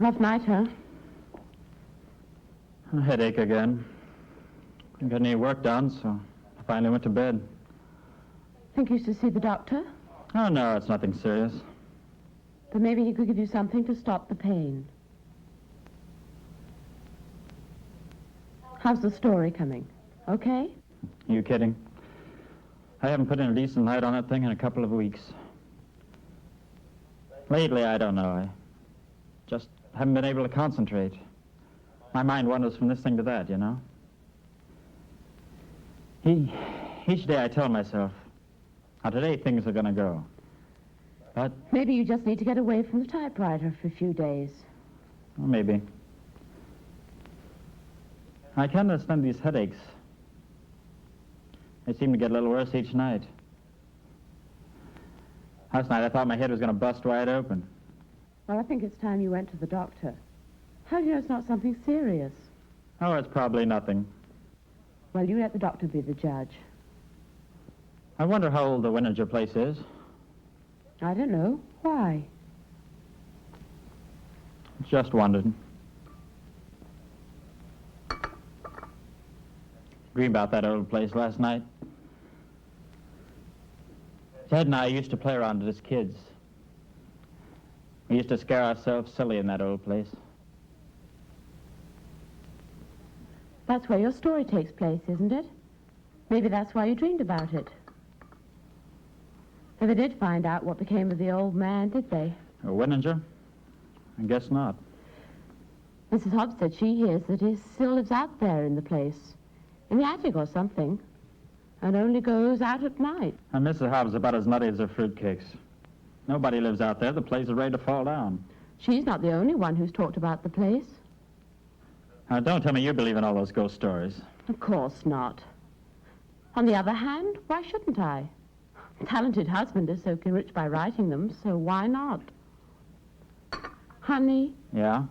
Rough night, huh? A headache again. Didn't get any work done, so I finally went to bed. Think you should see the doctor? Oh, no, it's nothing serious. But maybe he could give you something to stop the pain. How's the story coming? Okay? Are you kidding? I haven't put in a decent night on that thing in a couple of weeks. Lately, I don't know. I just haven't been able to concentrate. My mind wanders from this thing to that, you know? Each day I tell myself, how today things are going to go. But maybe you just need to get away from the typewriter for a few days. Well, maybe. I can't understand these headaches. They seem to get a little worse each night. Last night I thought my head was going to bust wide open. Well, I think it's time you went to the doctor. How do you know it's not something serious? Oh, it's probably nothing. Well, you let the doctor be the judge. I wonder how old the Winninger place is. I don't know. Why? Just wondered. Dreamed about that old place last night. Ted and I used to play around it as kids. We used to scare ourselves silly in that old place. That's where your story takes place, isn't it? Maybe that's why you dreamed about it. Never did find out what became of the old man, did they? A Winninger? I guess not. Mrs. Hobbs said she hears that he still lives out there in the place, in the attic or something, and only goes out at night. And Mrs. Hobbs is about as nutty as her fruitcakes. Nobody lives out there. The place is ready to fall down. She's not the only one who's talked about the place. Now, don't tell me you believe in all those ghost stories. Of course not. On the other hand, why shouldn't I? A talented husband is soaking rich by writing them, so why not? Honey? Yeah?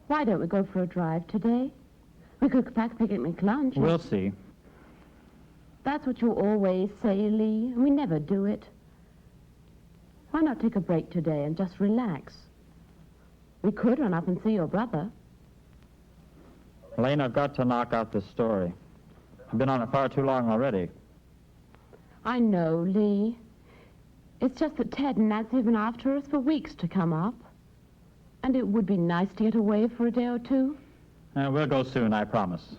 Why don't we go for a drive today? We could pack a picnic lunch. We'll see. That's what you always say, Lee. We never do it. Why not take a break today and just relax? We could run up and see your brother. Elaine, I've got to knock out this story. I've been on it far too long already. I know, Lee. It's just that Ted and Nancy have been after us for weeks to come up. And it would be nice to get away for a day or two. We'll go soon, I promise.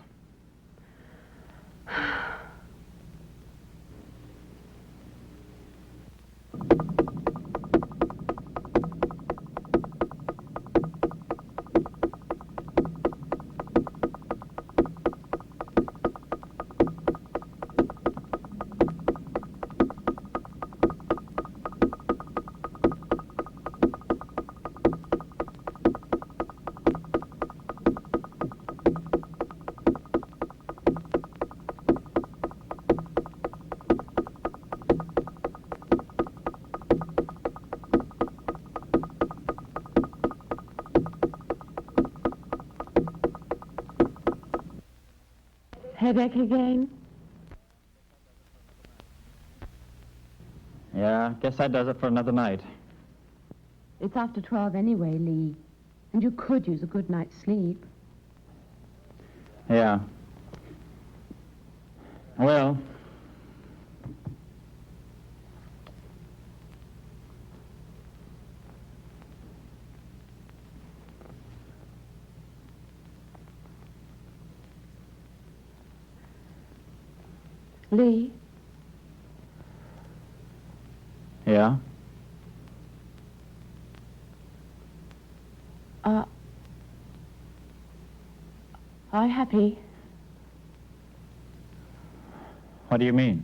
Headache again? Yeah, guess that does it for another night. It's after 12 anyway, Lee. And you could use a good night's sleep. Yeah. Well... Lee? Yeah? Are you happy? What do you mean?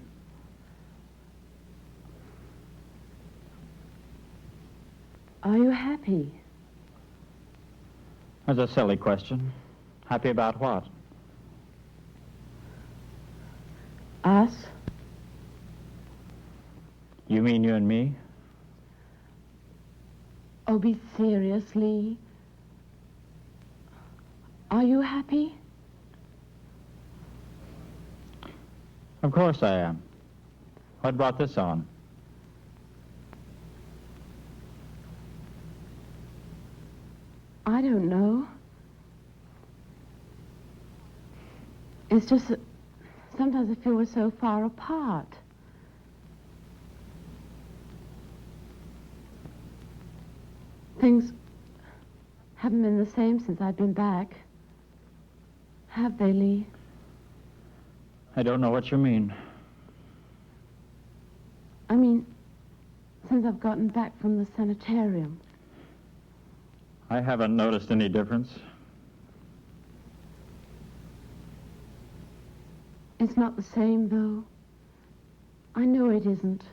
Are you happy? That's a silly question. Happy about what? Us? You mean you and me? Oh, be serious, Lee. Are you happy? Of course I am. What brought this on? I don't know. It's just that sometimes I feel we're so far apart. Things haven't been the same since I've been back. Have they, Lee? I don't know what you mean. I mean, since I've gotten back from the sanitarium. I haven't noticed any difference. It's not the same, though. I know it isn't.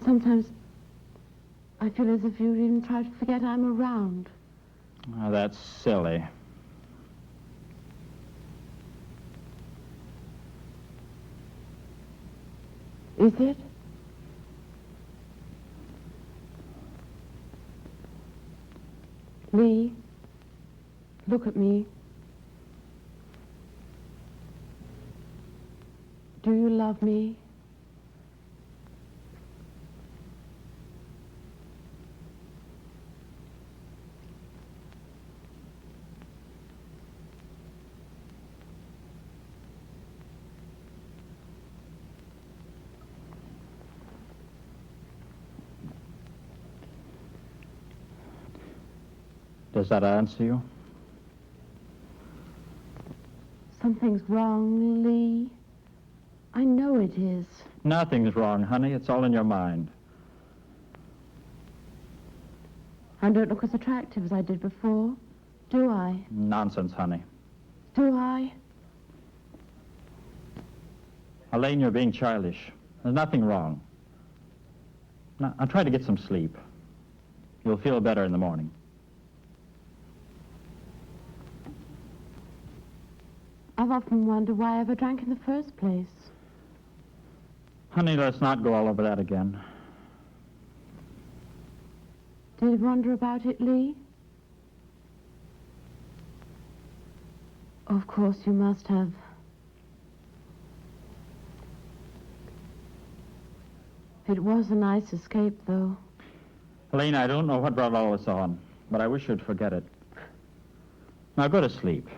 Sometimes I feel as if you even try to forget I'm around. Oh, that's silly. Is it? Lee, look at me. Do you love me? Does that answer you? Something's wrong, Lee. I know it is. Nothing's wrong, honey. It's all in your mind. I don't look as attractive as I did before, do I? Nonsense, honey. Do I? Elaine, you're being childish. There's nothing wrong. Now, try to get some sleep. You'll feel better in the morning. I've often wondered why I ever drank in the first place. Honey, let's not go all over that again. Did you wonder about it, Lee? Of course you must have. It was a nice escape, though. Elaine, I don't know what brought all this on, but I wish you'd forget it. Now go to sleep.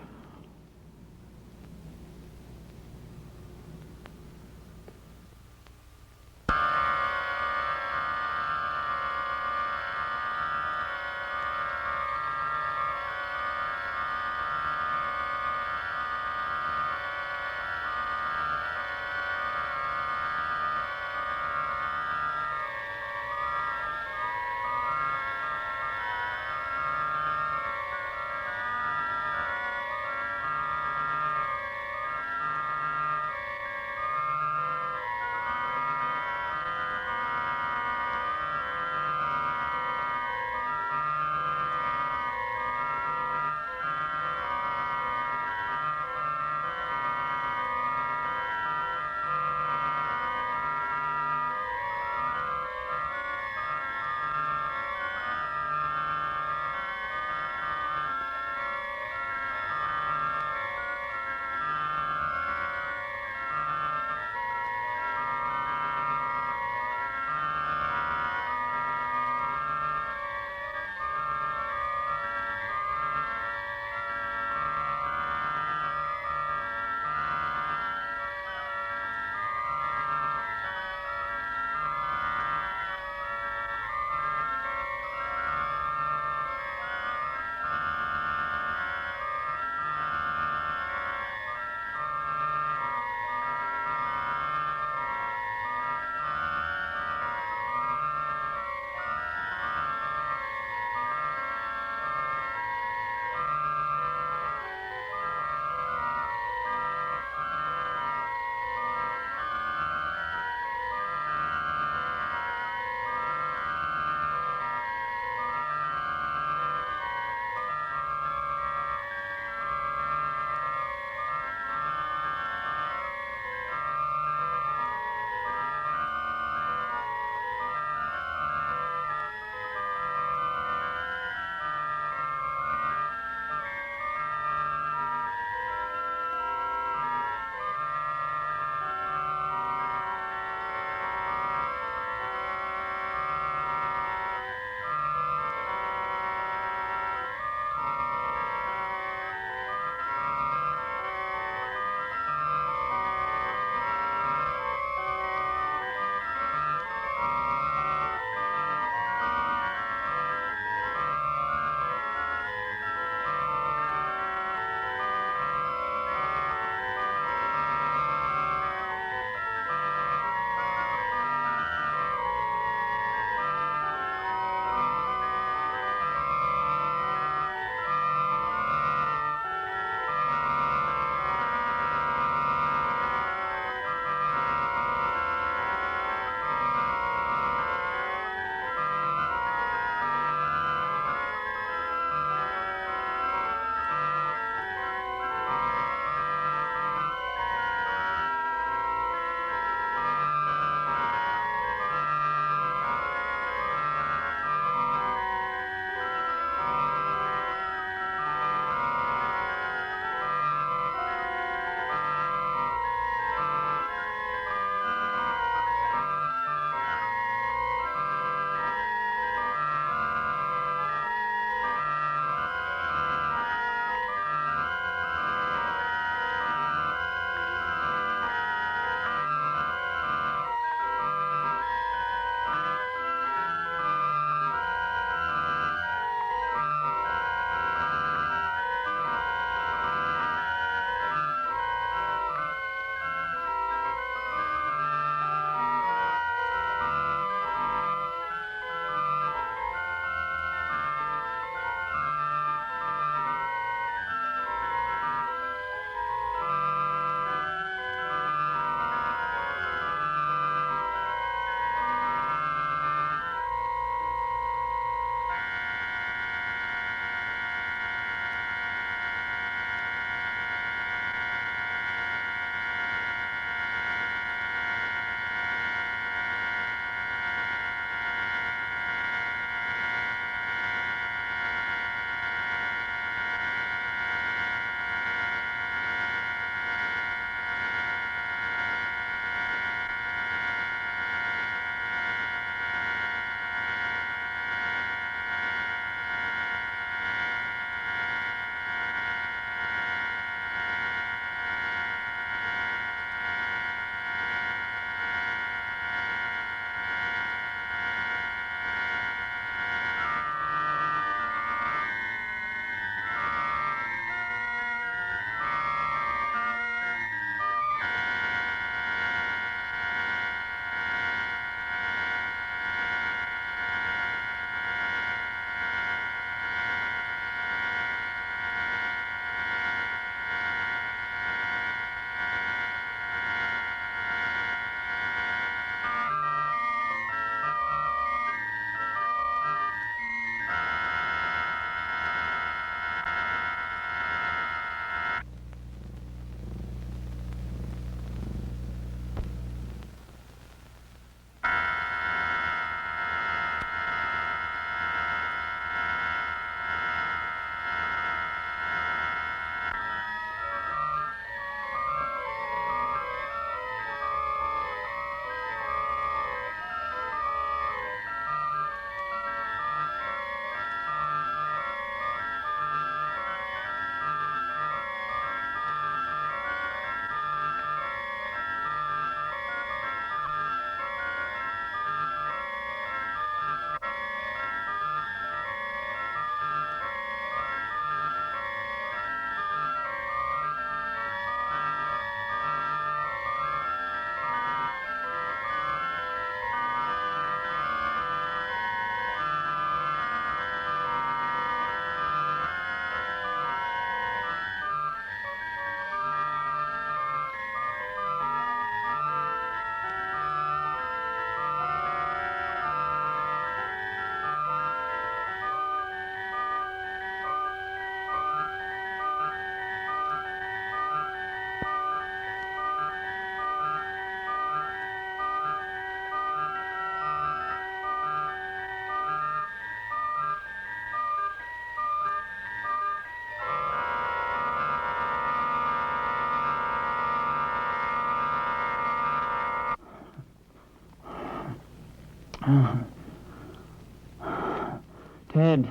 Ted.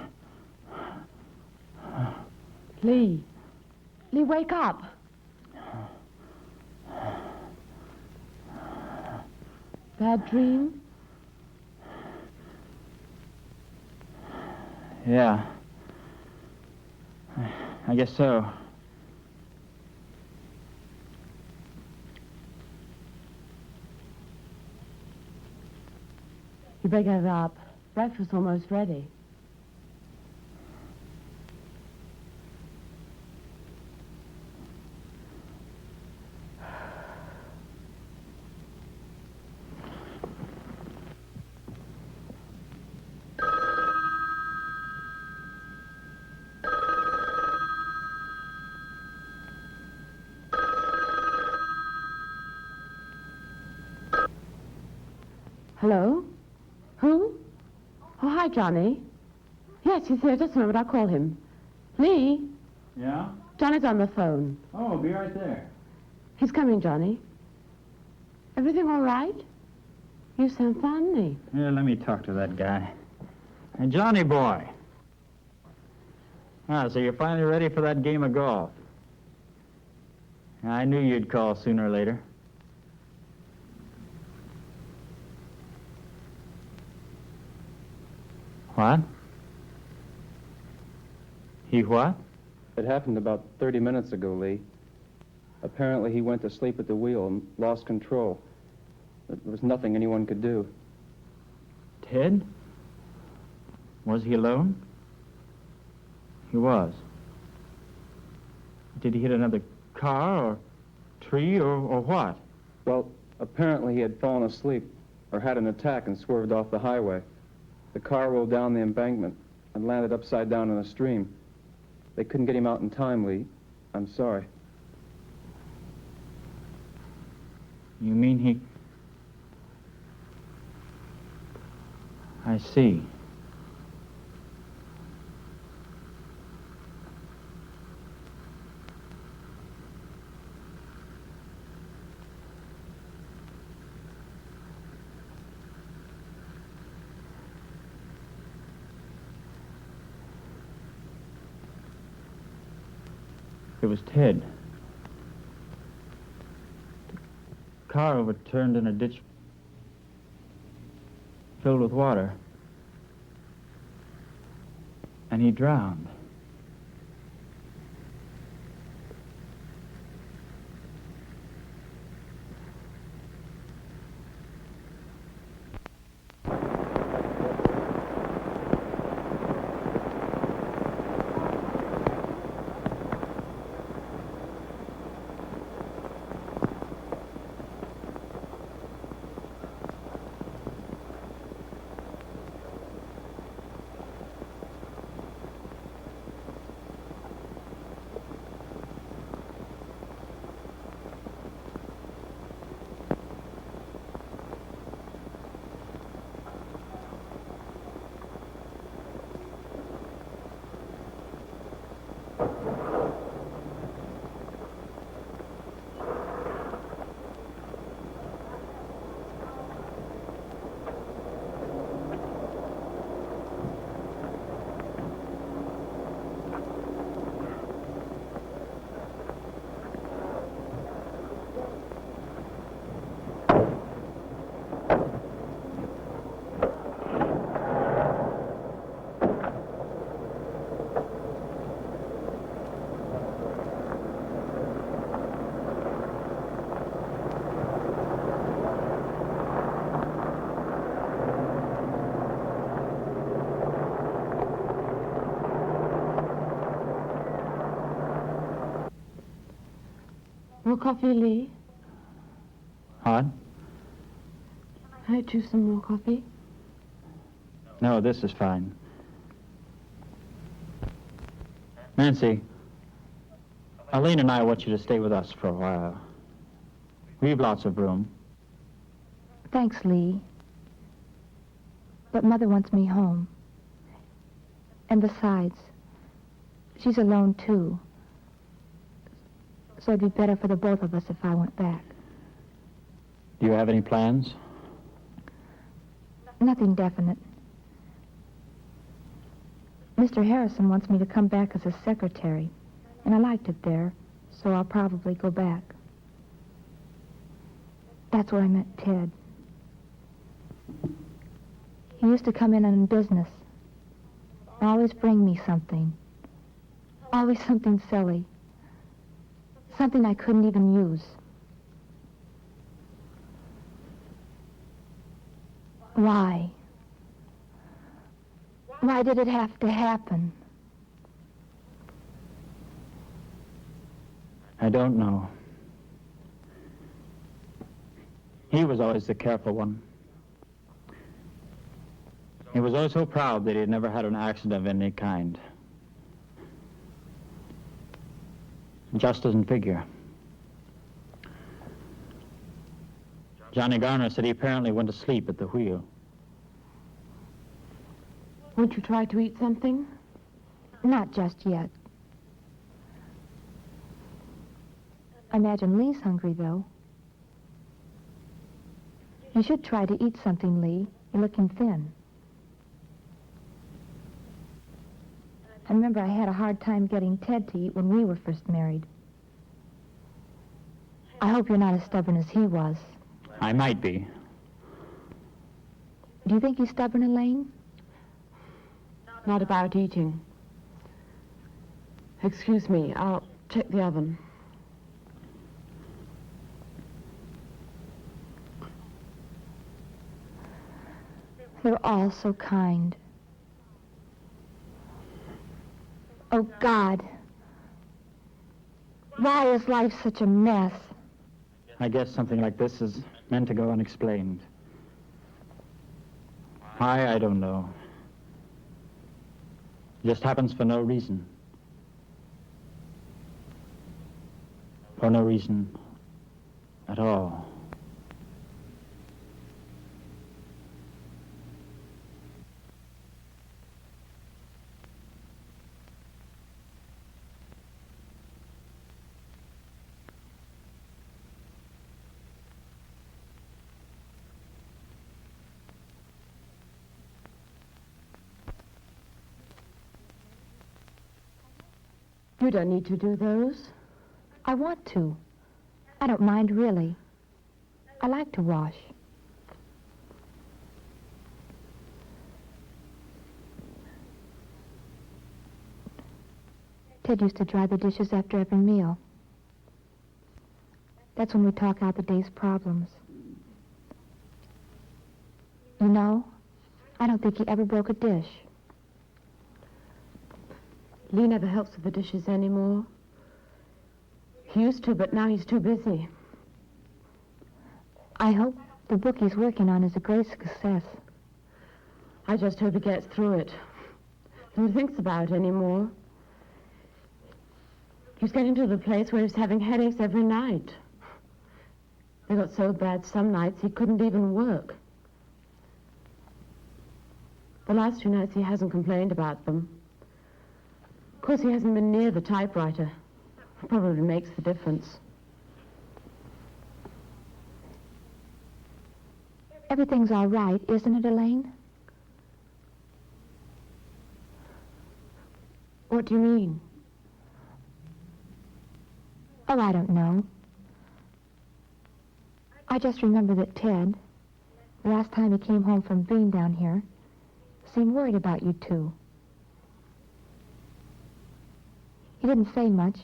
Lee. Lee, wake up. Bad dream? Yeah. I guess so. You better get up. Breakfast's almost ready. Hello? Who? Oh, hi, Johnny. Yes, he's here. Just a moment. I'll call him. Lee? Yeah? Johnny's on the phone. Oh, be right there. He's coming, Johnny. Everything all right? You sound funny. Yeah, let me talk to that guy. Hey, Johnny boy. Ah, so you're finally ready for that game of golf. I knew you'd call sooner or later. What? He what? It happened about 30 minutes ago, Lee. Apparently he went to sleep at the wheel and lost control. There was nothing anyone could do. Ted? Was he alone? He was. Did he hit another car or tree or what? Well, apparently he had fallen asleep or had an attack and swerved off the highway. The car rolled down the embankment and landed upside down in a stream. They couldn't get him out in time, Lee. I'm sorry. You mean he... I see. It was Ted. The car overturned in a ditch filled with water. And he drowned. More coffee, Lee? What? Can I choose some more coffee? No, this is fine. Nancy, Elaine and I want you to stay with us for a while. We've lots of room. Thanks, Lee. But Mother wants me home. And besides, she's alone, too. So it'd be better for the both of us if I went back. Do you have any plans? Nothing definite. Mr. Harrison wants me to come back as a secretary, and I liked it there, so I'll probably go back. That's where I met Ted. He used to come in on business, and always bring me something. Always something silly. Something I couldn't even use. Why? Why did it have to happen? I don't know. He was always the careful one. He was always so proud that he had never had an accident of any kind. Just doesn't figure. Johnny Garner said he apparently went to sleep at the wheel. Won't you try to eat something? Not just yet. I imagine Lee's hungry, though. You should try to eat something, Lee. You're looking thin. I remember I had a hard time getting Ted to eat when we were first married. I hope you're not as stubborn as he was. I might be. Do you think he's stubborn, Elaine? Not about eating. Excuse me, I'll check the oven. They're all so kind. Oh, God. Why is life such a mess? I guess something like this is meant to go unexplained. Why, I don't know. It just happens for no reason. For no reason at all. You don't need to do those. I want to. I don't mind, really. I like to wash. Ted used to dry the dishes after every meal. That's when we talk out the day's problems. You know, I don't think he ever broke a dish. Lee never helps with the dishes anymore. He used to, but now he's too busy. I hope the book he's working on is a great success. I just hope he gets through it. Never thinks about it anymore. He's getting to the place where he's having headaches every night. They got so bad some nights he couldn't even work. The last 2 nights he hasn't complained about them. Of course, he hasn't been near the typewriter. It probably makes the difference. Everything's all right, isn't it, Elaine? What do you mean? Oh, I don't know. I just remember that Ted, the last time he came home from being down here, seemed worried about you two. He didn't say much,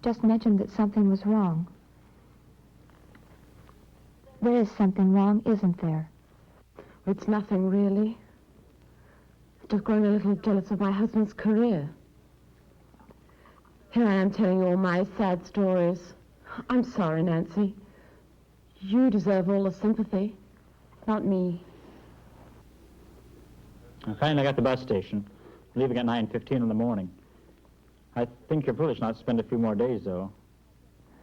just mentioned that something was wrong. There is something wrong, isn't there? It's nothing, really. Just growing a little jealous of my husband's career. Here I am telling you all my sad stories. I'm sorry, Nancy. You deserve all the sympathy, not me. I finally got the bus station, leaving at 9:15 in the morning. I think you're foolish not to spend a few more days, though.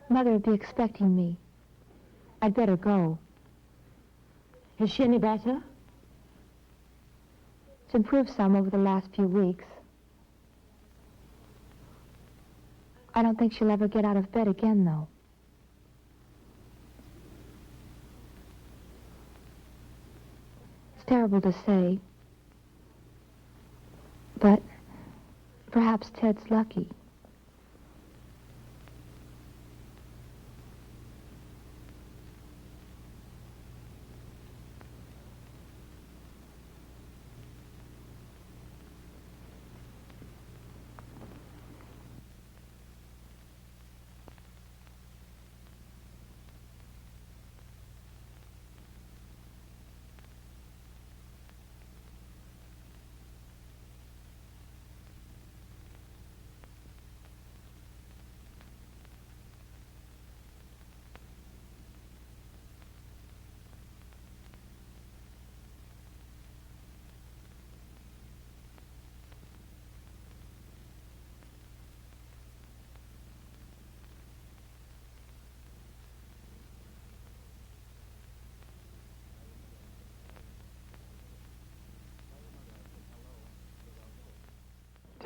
Mother would be expecting me. I'd better go. Is she any better? It's improved some over the last few weeks. I don't think she'll ever get out of bed again, though. terrible to say, but perhaps Ted's lucky.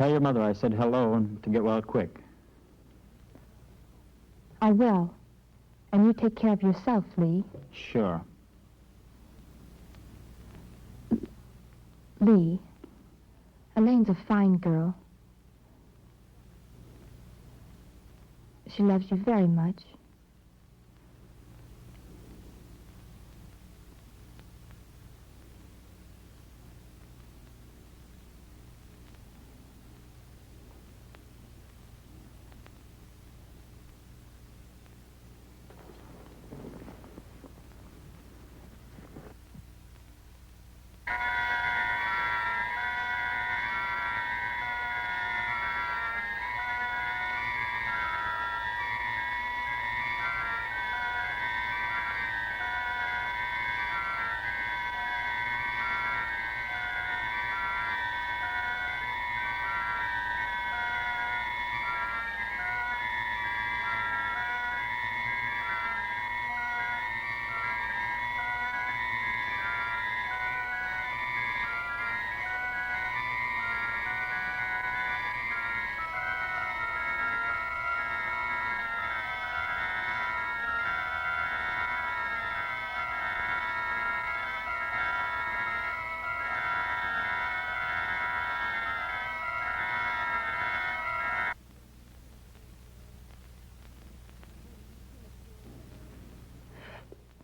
Tell your mother I said hello and to get well quick. I will. And you take care of yourself, Lee. Sure. Lee, Elaine's a fine girl. She loves you very much.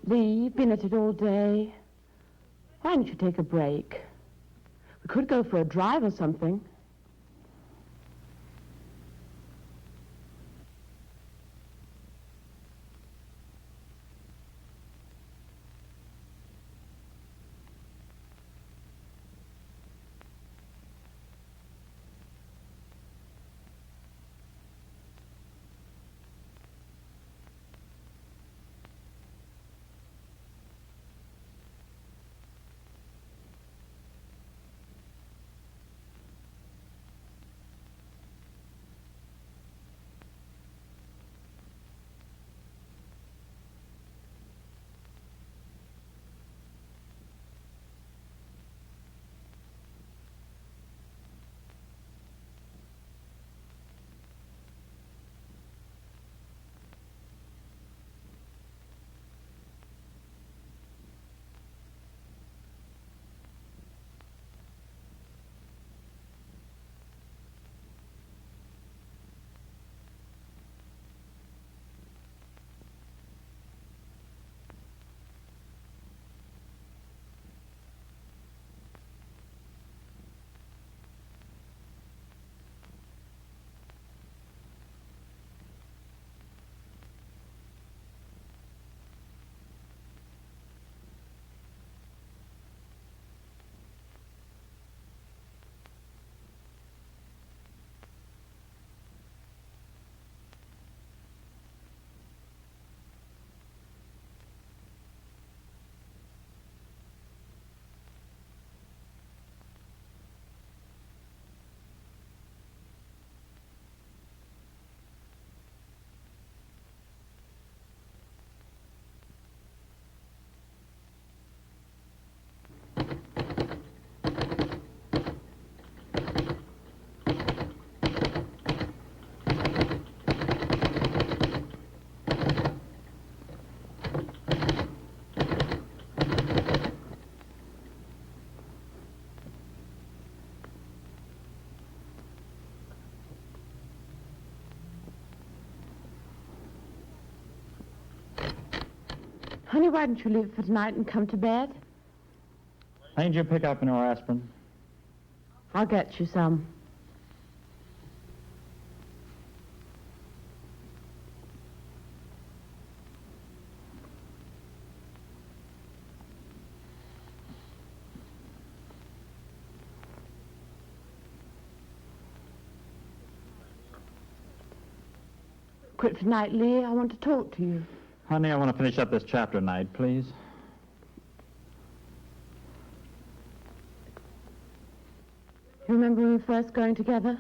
Lee, you've been at it all day. Why don't you take a break? We could go for a drive or something. Honey, why don't you leave it for tonight and come to bed? I need you to pick up an aspirin. I'll get you some. Quit for tonight, Lee. I want to talk to you. Honey, I want to finish up this chapter tonight, please. You remember when we were first going together?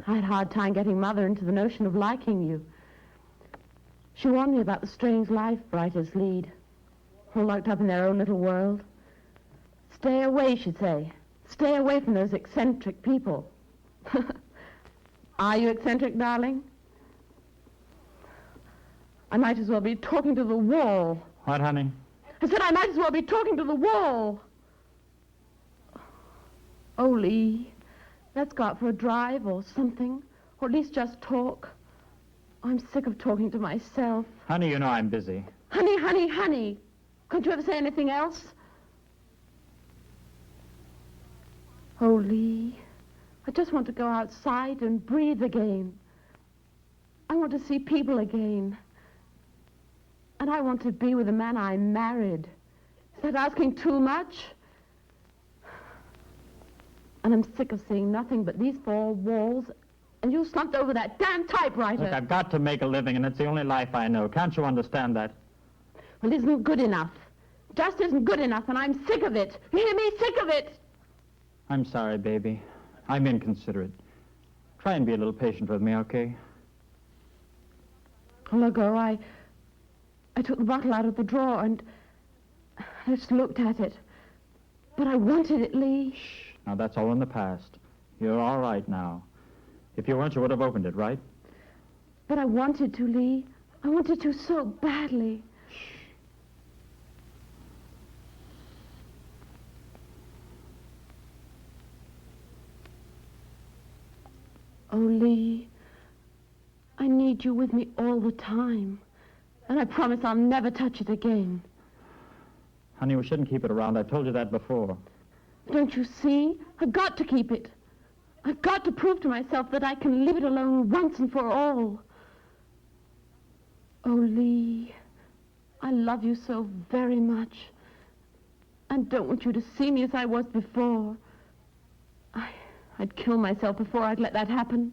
I had a hard time getting Mother into the notion of liking you. She warned me about the strange life writers lead, all locked up in their own little world. Stay away, she'd say. Stay away from those eccentric people. Are you eccentric, darling? I might as well be talking to the wall. What, honey? I said I might as well be talking to the wall. Oh, Lee, let's go out for a drive or something, or at least just talk. I'm sick of talking to myself. Honey, you know I'm busy. Honey, honey, honey. Couldn't you ever say anything else? Oh, Lee, I just want to go outside and breathe again. I want to see people again. And I want to be with the man I married. Is that asking too much? And I'm sick of seeing nothing but these four walls, and you slumped over that damn typewriter. Look, I've got to make a living, and it's the only life I know. Can't you understand that? Well, it isn't good enough. Just isn't good enough, and I'm sick of it. You hear me? Sick of it. I'm sorry, baby. I'm inconsiderate. Try and be a little patient with me, okay? A while ago, I took the bottle out of the drawer, and I just looked at it. But I wanted it, Lee. Shh. Now, that's all in the past. You're all right now. If you weren't, you would have opened it, right? But I wanted to, Lee. I wanted to so badly. Shh. Oh, Lee, I need you with me all the time. And I promise I'll never touch it again. Honey, we shouldn't keep it around. I've told you that before. Don't you see? I've got to keep it. I've got to prove to myself that I can leave it alone once and for all. Oh, Lee, I love you so very much. And don't want you to see me as I was before. I'd kill myself before I'd let that happen.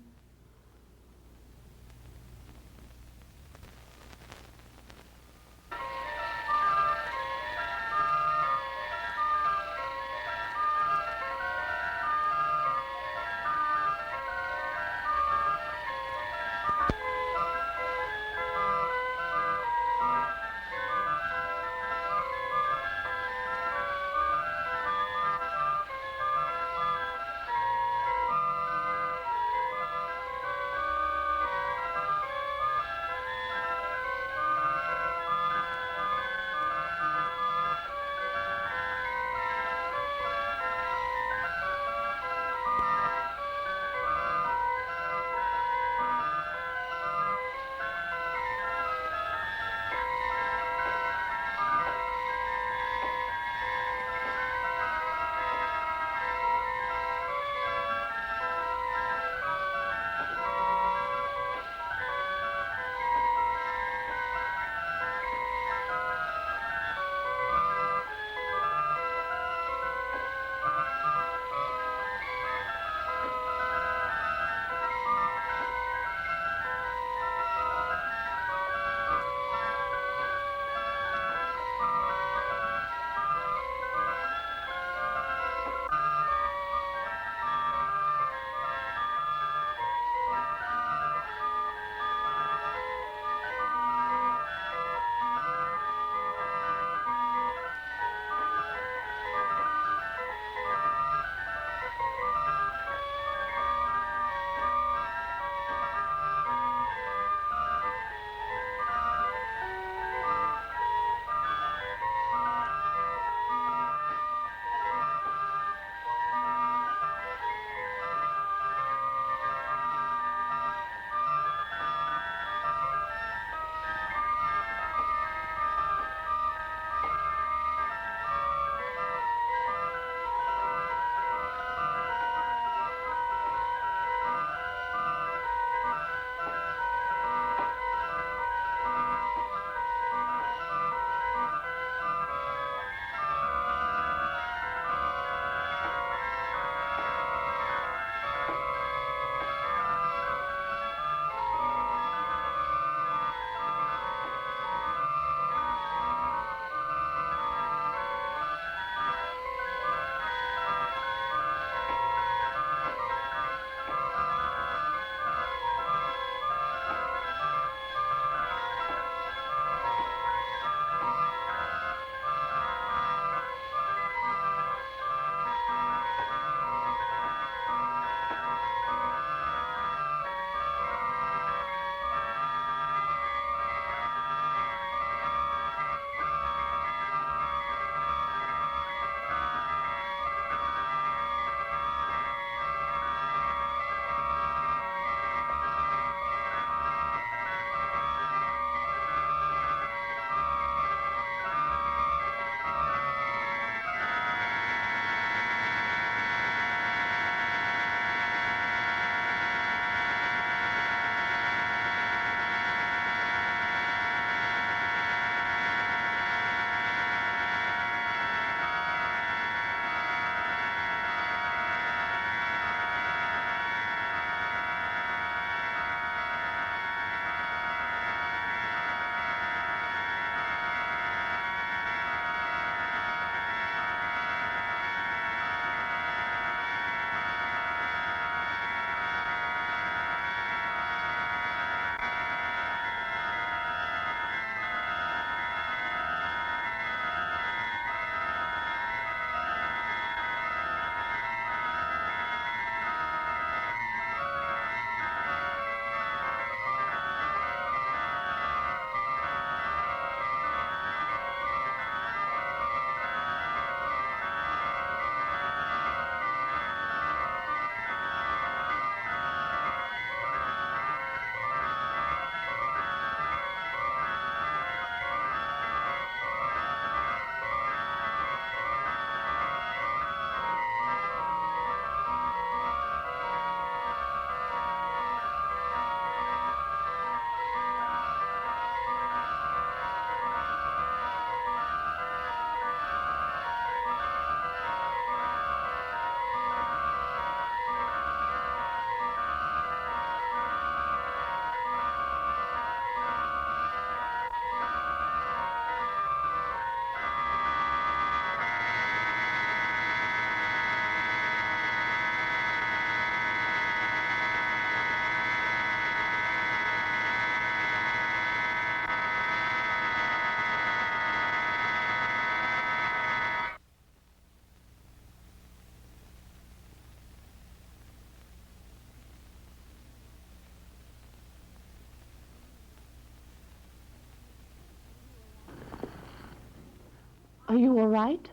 Are you all right?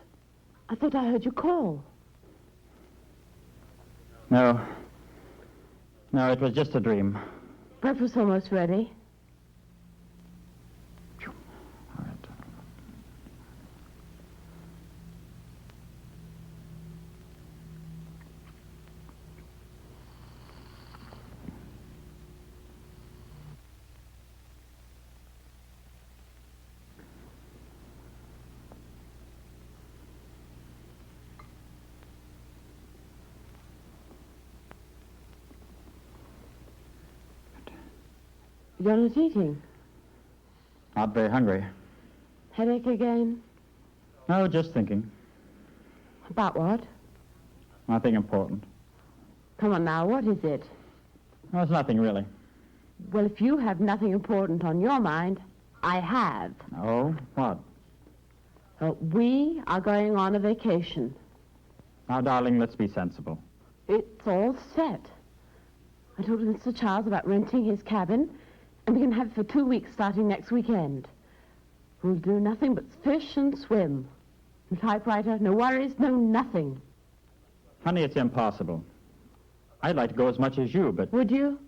I thought I heard you call. No. No, it was just a dream. Breakfast's almost ready. All right. You're not eating. Not very hungry. Headache again? No, just thinking. About what? Nothing important. Come on now, what is it? No, it's nothing really. Well, if you have nothing important on your mind, I have. Oh, what? We are going on a vacation. Now, darling, let's be sensible. It's all set. I told Mr. Charles about renting his cabin, and we can have it for 2 weeks starting next weekend. We'll do nothing but fish and swim. No typewriter, no worries, no nothing. Honey, it's impossible. I'd like to go as much as you, but Would you?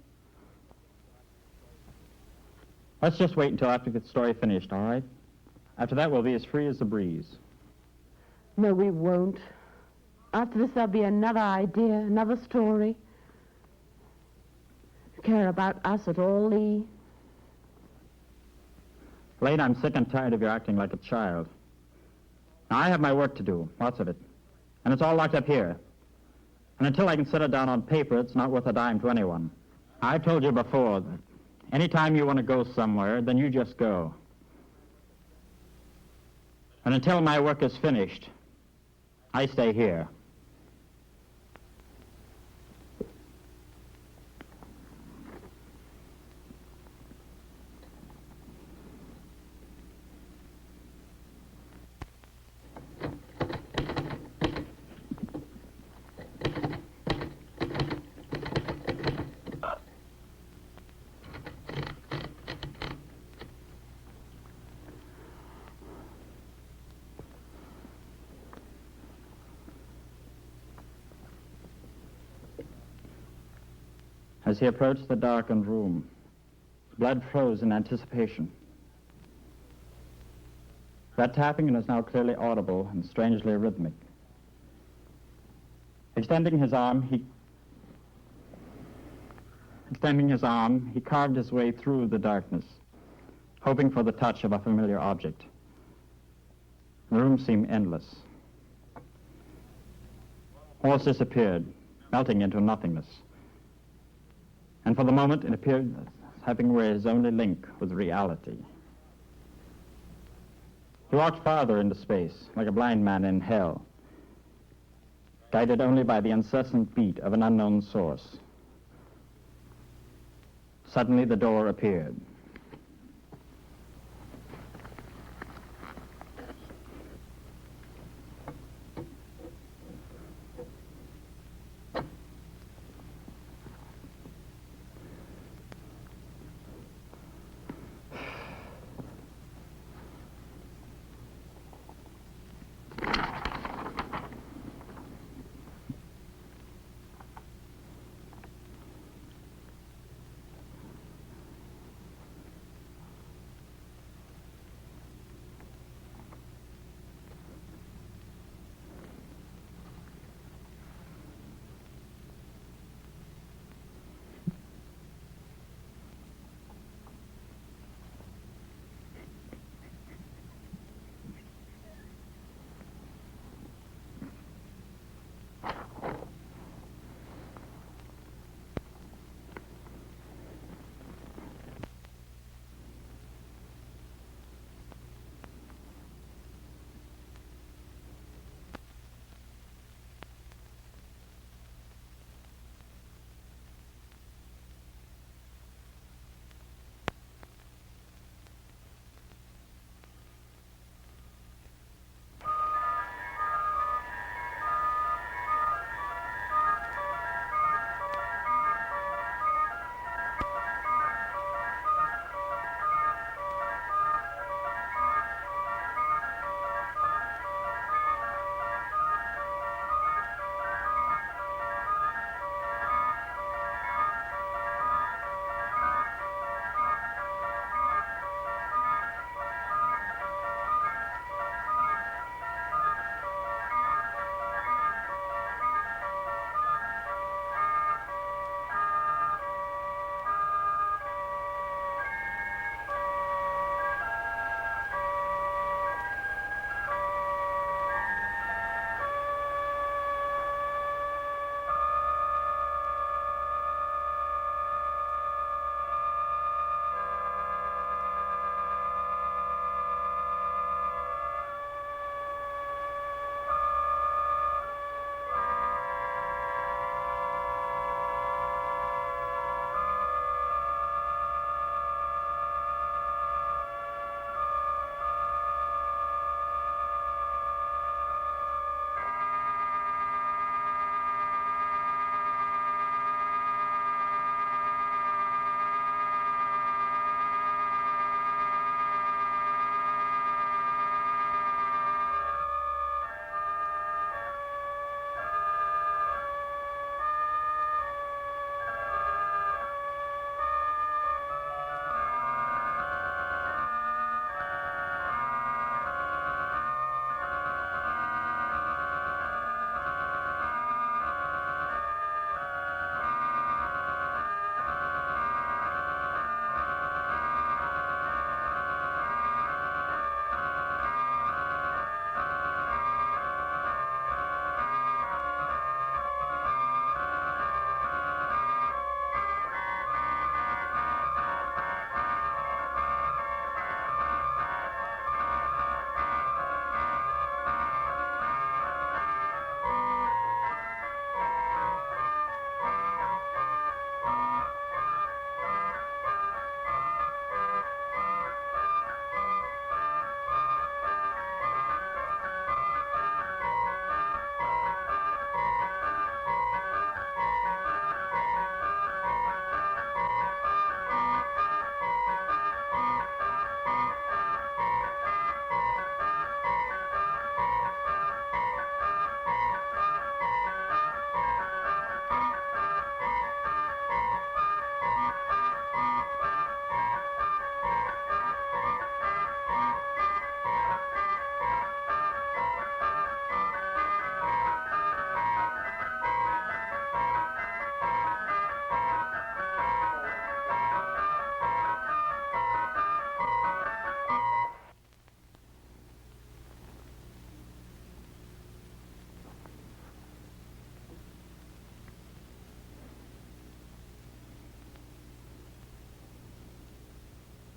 let's just wait until after the story finished, all right? After that, we'll be as free as the breeze. No, we won't. After this, there'll be another idea, another story. You care about us at all, Lee? Lane, I'm sick and tired of you acting like a child. Now, I have my work to do, lots of it. And it's all locked up here. And until I can set it down on paper, it's not worth a dime to anyone. I've told you before that any time you want to go somewhere, then you just go. And until my work is finished, I stay here. As he approached the darkened room, his blood froze in anticipation. That tapping was now clearly audible and strangely rhythmic. Extending his arm, he carved his way through the darkness, hoping for the touch of a familiar object. The room seemed endless. Walls disappeared, melting into nothingness. And for the moment, it appeared as having where his only link with reality. He walked farther into space, like a blind man in hell, guided only by the incessant beat of an unknown source. Suddenly, the door appeared.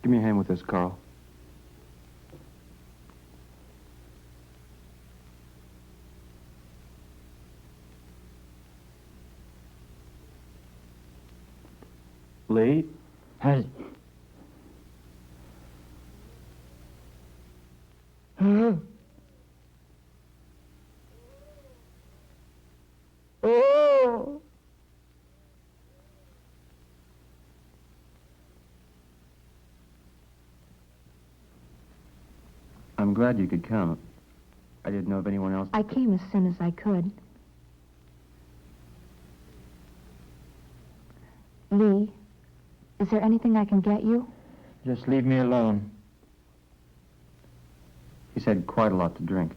Give me a hand with this, Carl. Lee? Hey. Oh. I'm glad you could come. I didn't know of anyone else. I came as soon as I could. Lee, is there anything I can get you? Just leave me alone. He's had quite a lot to drink.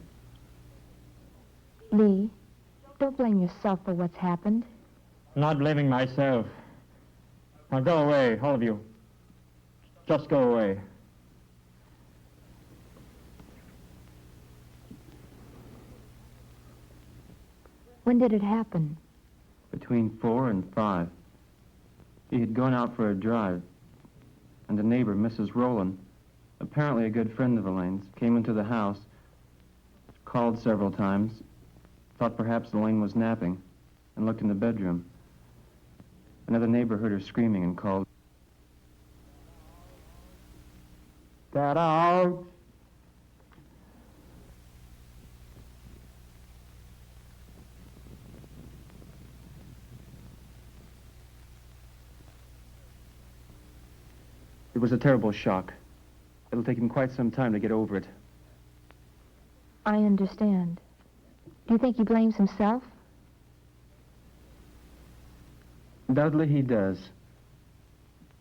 Lee, don't blame yourself for what's happened. I'm not blaming myself. Now go away, all of you. Just go away. When did it happen? Between 4 and 5. He had gone out for a drive, and a neighbor, Mrs. Rowland, apparently a good friend of Elaine's, came into the house, called several times, thought perhaps Elaine was napping, and looked in the bedroom. Another neighbor heard her screaming and called, Get out! It was a terrible shock. It'll take him quite some time to get over it. I understand. Do you think he blames himself? Undoubtedly he does.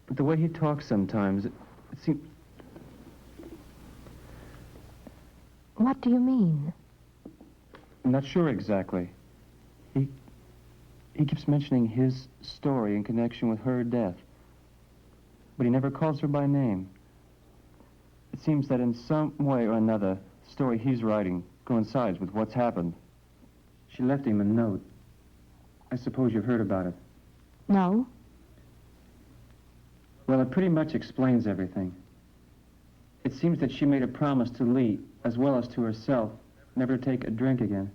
But the way he talks sometimes, it seems... What do you mean? I'm not sure exactly. He keeps mentioning his story in connection with her death. But he never calls her by name. It seems that in some way or another, the story he's writing coincides with what's happened. She left him a note. I suppose you've heard about it. No. Well, it pretty much explains everything. It seems that she made a promise to Lee, as well as to herself, never to take a drink again.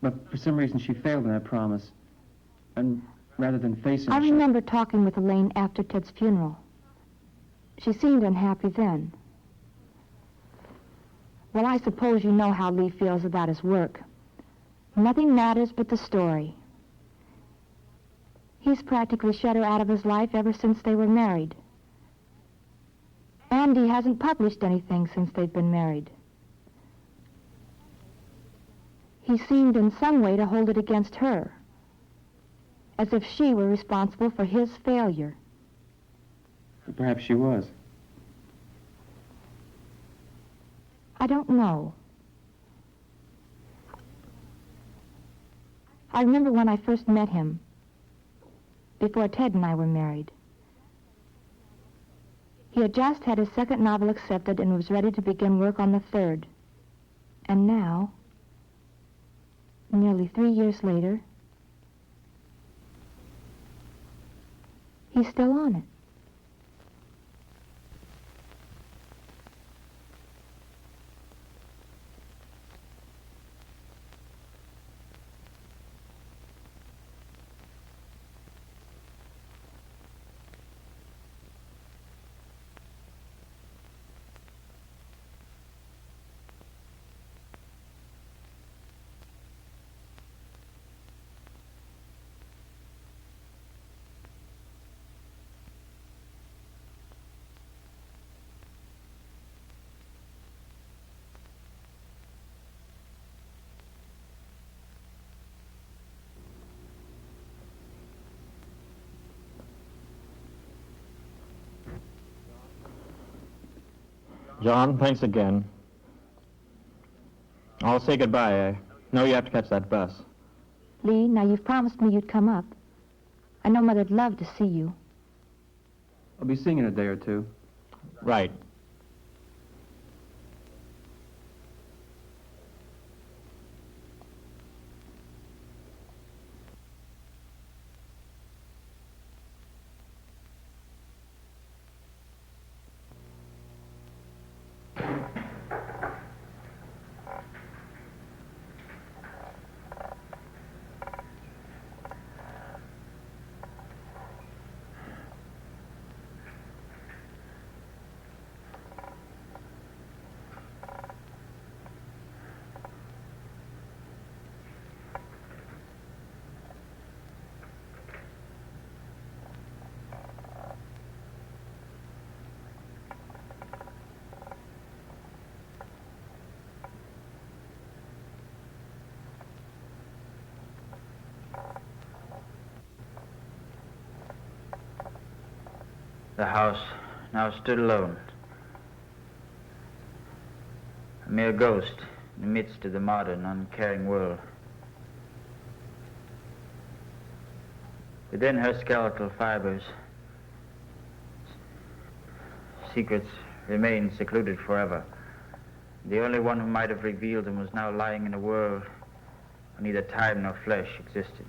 But for some reason, she failed in that promise. And rather than facing... I remember talking with Elaine after Ted's funeral. She seemed unhappy then. Well, I suppose you know how Lee feels about his work. Nothing matters but the story. He's practically shut her out of his life ever since they were married. And he hasn't published anything since they've been married. He seemed in some way to hold it against her, as if she were responsible for his failure. Perhaps she was. I don't know. I remember when I first met him, before Ted and I were married. He had just had his second novel accepted and was ready to begin work on the third. And now, nearly 3 years later, he's still on it. John, thanks again. I'll say goodbye. I know you have to catch that bus. Lee, now you've promised me you'd come up. I know Mother'd love to see you. I'll be seeing you in a day or two. Right. The house now stood alone, a mere ghost in the midst of the modern, uncaring world. Within her skeletal fibers, secrets remained secluded forever. The only one who might have revealed them was now lying in a world where neither time nor flesh existed.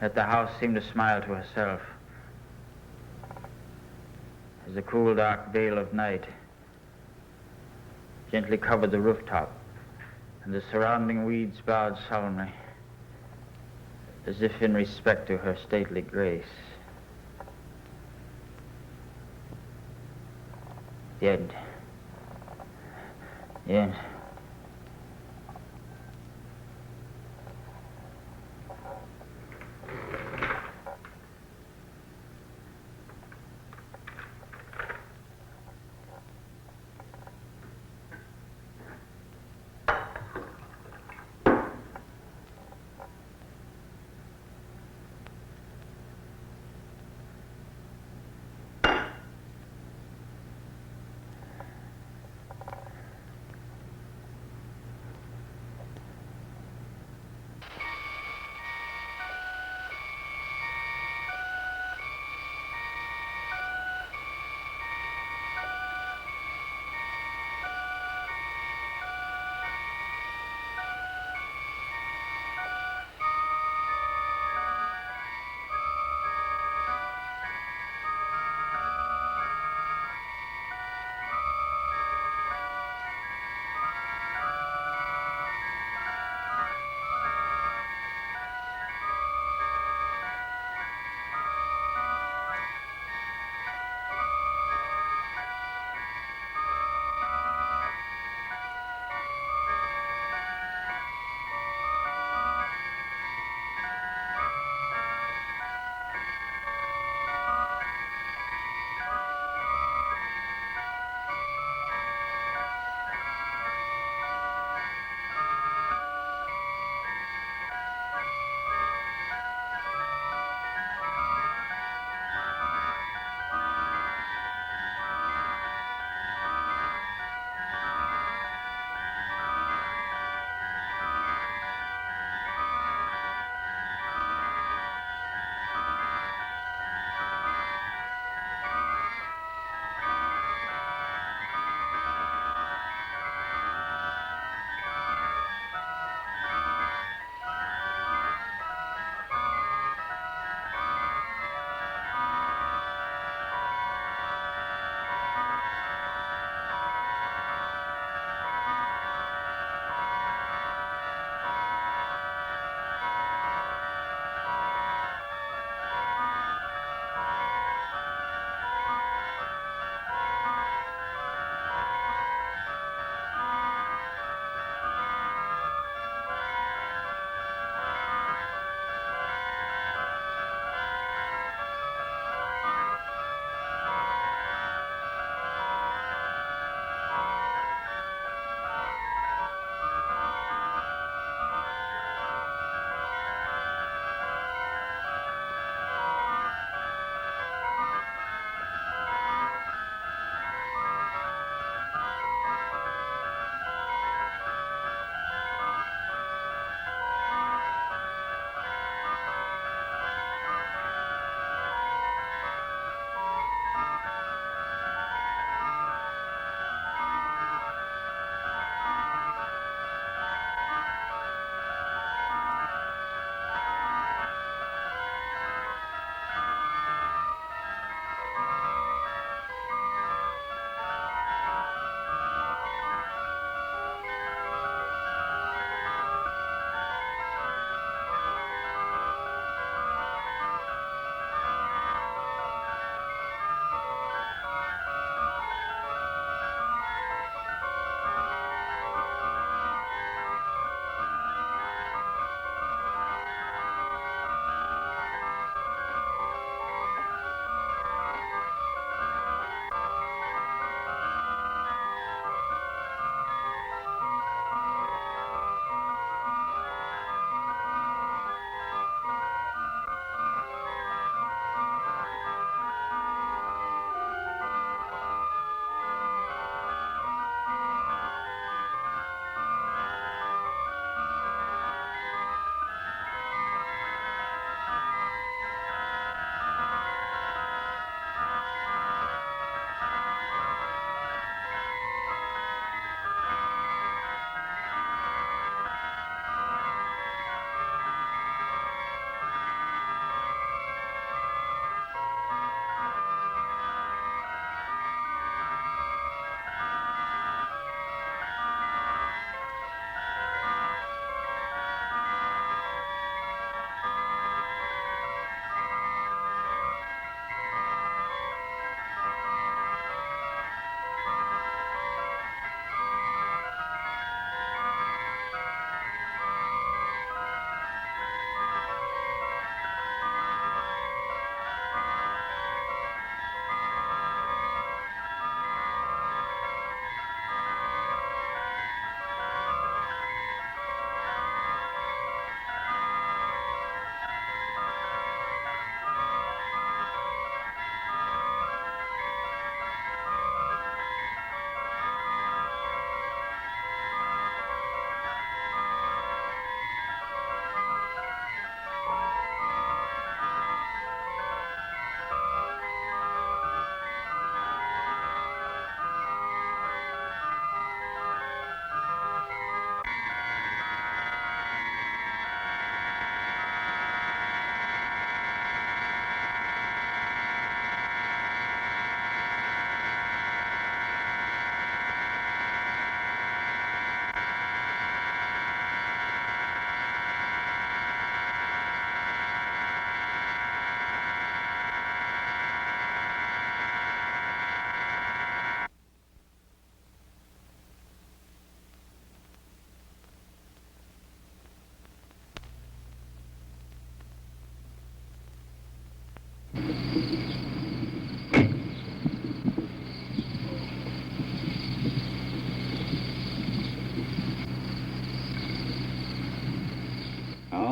Yet the house seemed to smile to herself as the cool, dark veil of night gently covered the rooftop, and the surrounding weeds bowed solemnly, as if in respect to her stately grace. The end. The end.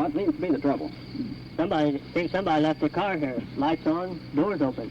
What seems to be the trouble? Somebody left their car here. Lights on, doors open.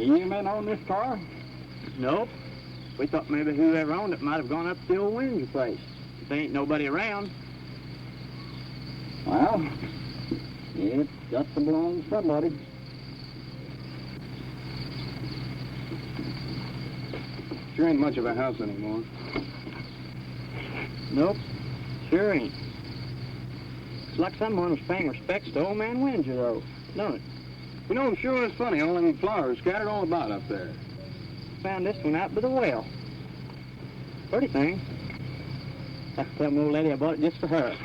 You men own this car? Nope. We thought maybe whoever owned it might have gone up to the old Windsor place. If there ain't nobody around. Well, it's got to belong to somebody. Sure ain't much of a house anymore. Nope. Sure ain't. Looks like someone was paying respects to old man Windsor, though, don't it? You know, it sure is funny, all them flowers scattered all about up there. Found this one out by the well. Pretty thing. I tell my old lady I bought it just for her.